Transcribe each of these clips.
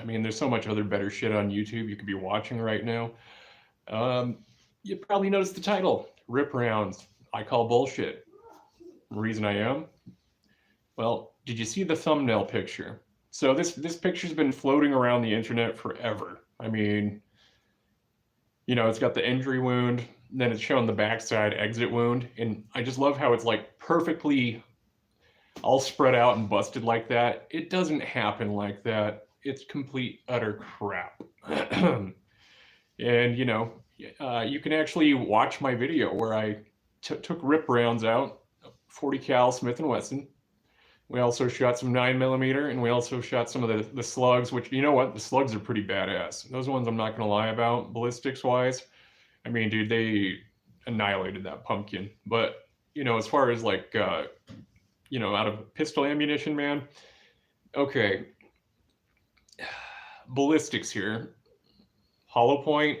mean, there's so much other better shit on YouTube you could be watching right now. You probably noticed the title, Rip Rounds. I call bullshit. The reason I am, well, did you see the thumbnail picture? So this picture's been floating around the internet forever. I mean, it's got the injury wound, then it's showing the backside exit wound, and I just love how it's like perfectly all spread out and busted like that. It doesn't happen like that. It's complete utter crap. And you can actually watch my video where I took rip rounds out, 40 cal Smith and Wesson. We also shot some 9mm, and we also shot some of the slugs, which, you know what, the slugs are pretty badass. Those ones I'm not gonna lie about, ballistics wise. I mean, dude, they annihilated that pumpkin. But as far as like out of pistol ammunition, man, okay, ballistics here, hollow point.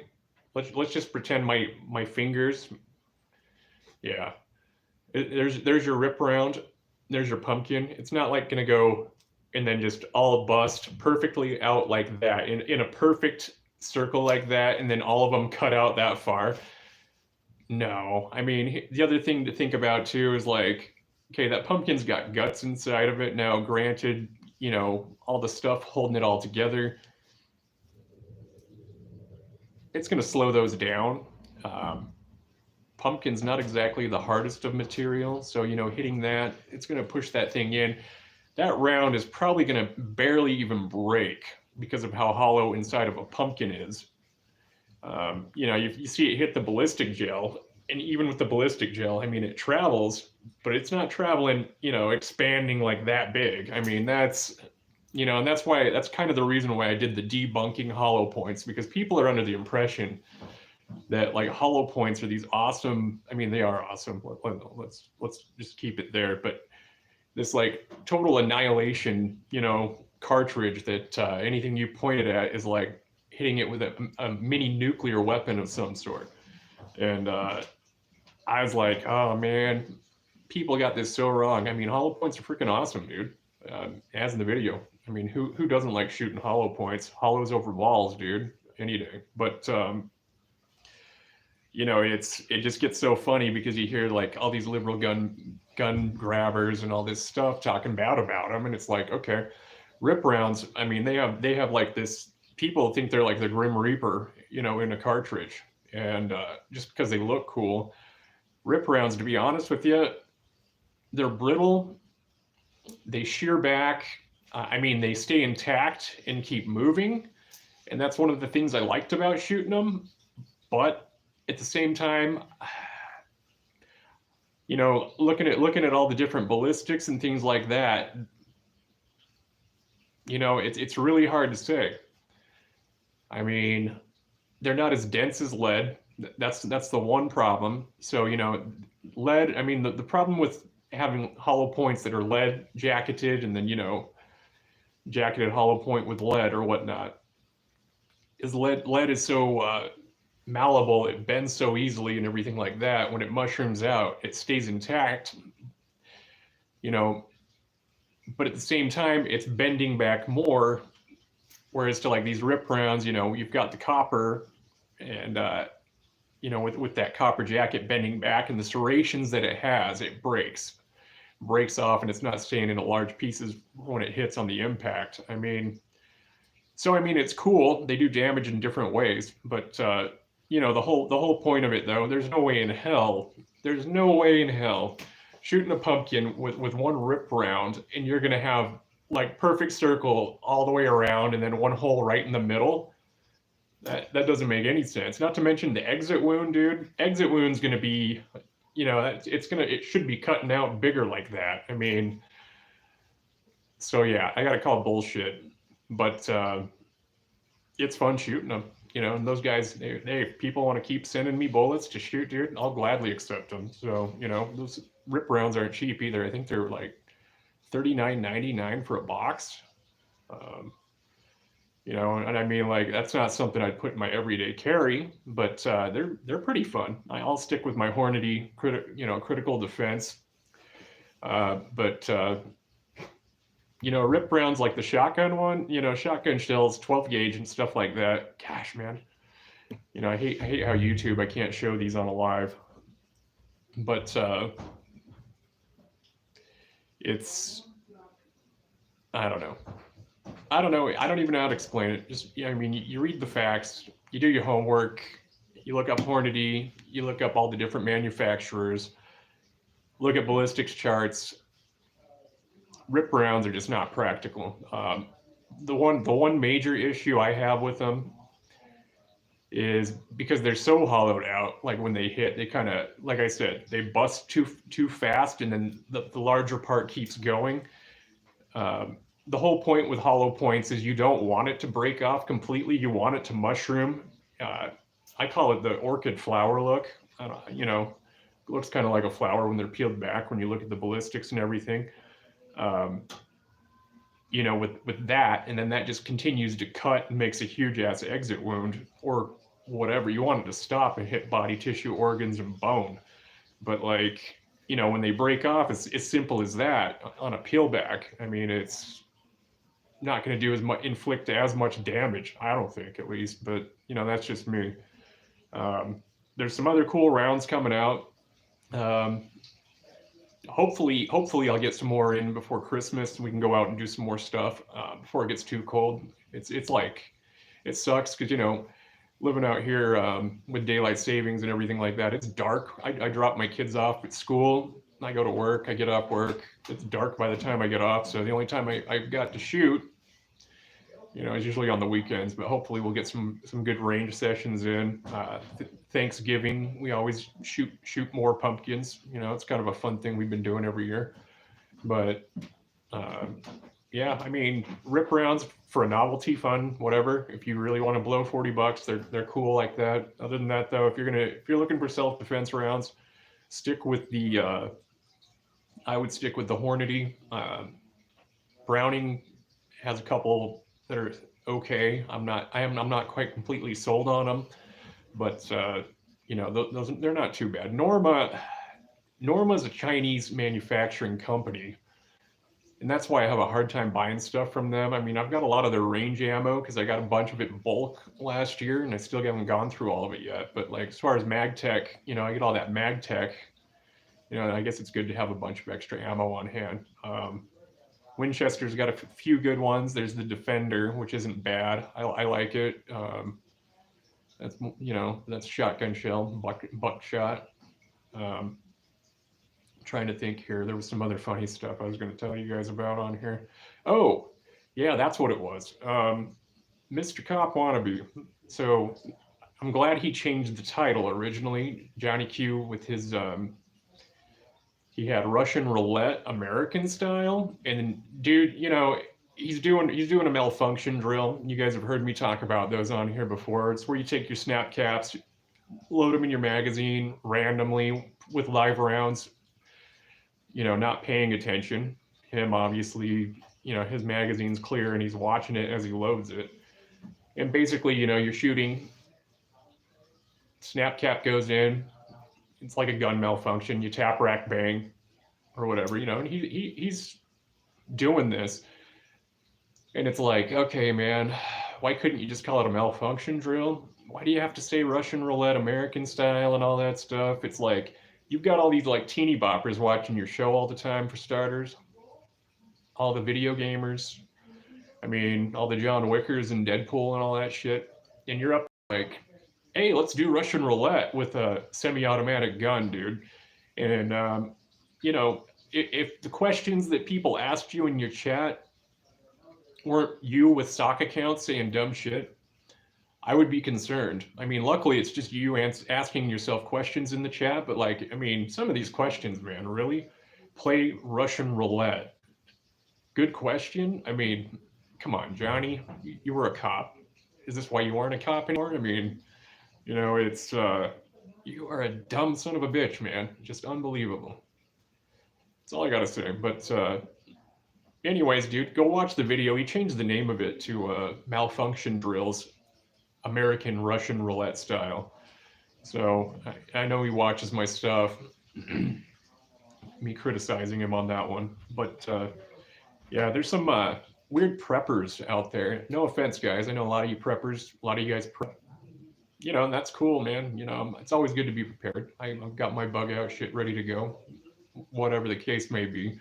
Let's just pretend my fingers. Yeah, there's your rip round. There's your pumpkin. It's not like gonna go and then just all bust perfectly out like that in a perfect circle like that, and then all of them cut out that far. No, I mean, the other thing to think about too is like, okay, that pumpkin's got guts inside of it. Now, granted, all the stuff holding it all together, it's going to slow those down. Pumpkin's not exactly the hardest of material, so hitting that, it's going to push that thing in. That round is probably going to barely even break because of how hollow inside of a pumpkin is. You see it hit the ballistic gel, and even with the ballistic gel, I mean, it travels, but it's not traveling, expanding like that big. I mean, that's, and that's kind of the reason why I did the debunking hollow points, because people are under the impression that like hollow points are these awesome. I mean, they are awesome. Let's just keep it there. But this like total annihilation, cartridge that anything you point it at is like hitting it with a mini nuclear weapon of some sort. And I was like, oh man, people got this so wrong. I mean, hollow points are freaking awesome, dude. As in the video. I mean, who doesn't like shooting hollow points? Hollows over walls, dude, any day. But it just gets so funny because you hear like all these liberal gun grabbers and all this stuff talking bad about them, and it's like, okay, rip rounds. I mean, they have like this. People think they're like the Grim Reaper, in a cartridge, and just because they look cool. Rip rounds, to be honest with you, they're brittle. They shear back. I mean, they stay intact and keep moving, and that's one of the things I liked about shooting them. But at the same time, looking at all the different ballistics and things like that, it's really hard to say. I mean, they're not as dense as lead. That's the one problem. So lead. I mean, the problem with having hollow points that are lead jacketed and then jacketed hollow point with lead or whatnot is lead is so malleable, it bends so easily and everything like that. When it mushrooms out, it stays intact, but at the same time, it's bending back more. Whereas to like these rip rounds, you've got the copper and, with that copper jacket bending back and the serrations that it has, it breaks off and it's not staying in large pieces when it hits on the impact. I mean, it's cool. They do damage in different ways, but the whole point of it though, there's no way in hell shooting a pumpkin with one rip round and you're gonna have like perfect circle all the way around and then one hole right in the middle. That doesn't make any sense. Not to mention the exit wound, dude. Exit wound's gonna be, it should be cutting out bigger like that. I mean, so yeah, I gotta call bullshit, but it's fun shooting them. And those guys, they people want to keep sending me bullets to shoot, dude, I'll gladly accept them. So, those rip rounds aren't cheap either. I think they're like $39.99 for a box. And I mean, like, that's not something I'd put in my everyday carry, but they're pretty fun. I'll stick with my Hornady critical defense. But You know, rip rounds like the shotgun one, you know, shotgun shells, 12 gauge and stuff like that. Gosh, man. You know, I hate how YouTube, I can't show these on a live. But it's, I don't know. I don't know. I don't even know how to explain it. Just, yeah, I mean, you read the facts, you do your homework, you look up Hornady, you look up all the different manufacturers, look at ballistics charts. Rip rounds are just not practical. The one major issue I have with them is because they're so hollowed out. Like when they hit, they kind of, like I said, they bust too fast, and then the larger part keeps going. The whole point with hollow points is you don't want it to break off completely. You want it to mushroom. Uh, I call it the orchid flower look. You know, it looks kind of like a flower when they're peeled back when you look at the ballistics and everything. Um, you know, with that, and then that just continues to cut and makes a huge ass exit wound or whatever. You want it to stop and hit body tissue, organs, and bone. But like, you know, when they break off, it's as simple as that on a peel back. I mean, it's not going to do as much, inflict as much damage, I don't think, at least. But you know, that's just me. There's some other cool rounds coming out. Um, hopefully I'll get some more in before Christmas and we can go out and do some more stuff before it gets too cold. It's like, it sucks because, you know, living out here with daylight savings and everything like that, it's dark. I drop my kids off at school, I go to work, I get off work, it's dark by the time I get off. So the only time I've got to shoot, you know, is usually on the weekends. But hopefully we'll get some good range sessions in. Thanksgiving, we always shoot more pumpkins. You know, it's kind of a fun thing we've been doing every year. But yeah, I mean, rip rounds for a novelty, fun, whatever. If you really want to blow $40, they're cool like that. Other than that, though, if you're looking for self defense rounds, stick with the I would stick with the Hornady. Browning has a couple that are okay. I'm not quite completely sold on them, but you know, those they're not too bad. Norma's a Chinese manufacturing company, and that's why I have a hard time buying stuff from them. I mean, I've got a lot of their range ammo because I got a bunch of it bulk last year, and I still haven't gone through all of it yet. But like as far as MagTech, you know, I get all that MagTech. You know, I guess it's good to have a bunch of extra ammo on hand. Winchester's got a few good ones. There's the Defender, which isn't bad. I like it. That's, you know, that's shotgun shell, buckshot. Trying to think here. There was some other funny stuff I was going to tell you guys about on here. Oh, yeah, that's what it was. Mr. Cop Wannabe. So I'm glad he changed the title originally. Johnny Q with his he had Russian roulette American style, and dude, you know, he's doing a malfunction drill. You guys have heard me talk about those on here before. It's where you take your snap caps, load them in your magazine randomly with live rounds, you know, not paying attention. Him obviously, you know, his magazine's clear and he's watching it as he loads it. And basically, you know, you're shooting, snap cap goes in, it's like a gun malfunction. You tap, rack, bang, or whatever, you know. And he's doing this, and it's like, okay, man, why couldn't you just call it a malfunction drill? Why do you have to say Russian roulette, American style, and all that stuff? It's like you've got all these like teeny boppers watching your show all the time, for starters. All the video gamers. I mean, all the John Wickers and Deadpool and all that shit. And you're up like, hey, let's do Russian roulette with a semi-automatic gun, dude. And you know, if the questions that people asked you in your chat weren't you with stock accounts saying dumb shit, I would be concerned. I mean, luckily it's just you asking yourself questions in the chat, but like, I mean, some of these questions, man, really? Play Russian roulette. Good question. I mean, come on, Johnny, you were a cop. Is this why you aren't a cop anymore? I mean, you know, it's you are a dumb son of a bitch, man. Just unbelievable. That's all I gotta say. But anyways, dude, go watch the video. He changed the name of it to Malfunction Drills, American Russian Roulette Style. So I know he watches my stuff. Me criticizing him on that one. But Yeah, there's some weird preppers out there. No offense, guys. I know a lot of you preppers, a lot of you guys prep. And that's cool, man. It's always good to be prepared. I've got my bug out shit ready to go, whatever the case may be.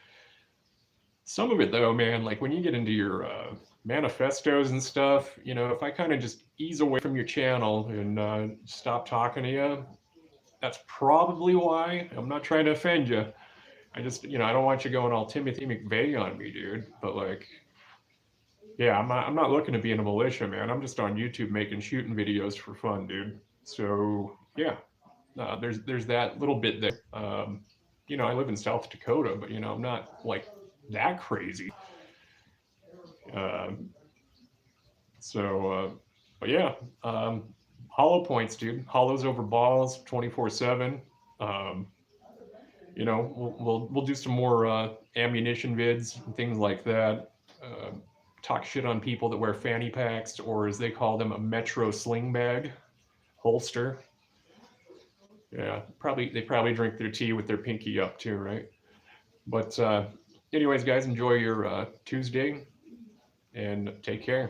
Some of it, though, man, like when you get into your manifestos and stuff, if I kind of just ease away from your channel and stop talking to you, that's probably why. I'm not trying to offend you. I just, I don't want you going all Timothy McVeigh on me, dude. But like, yeah, I'm not looking to be in a militia, man. I'm just on YouTube making shooting videos for fun, dude. So yeah, there's that little bit there. I live in South Dakota, but I'm not like that crazy. Um, but yeah, um, hollow points, dude. Hollows over balls, 24/7. Um, we'll do some more ammunition vids and things like that. Uh, Talk shit on people that wear fanny packs, or as they call them, a Metro sling bag holster. Yeah, they probably drink their tea with their pinky up too, right? But anyways, guys, enjoy your Tuesday and take care.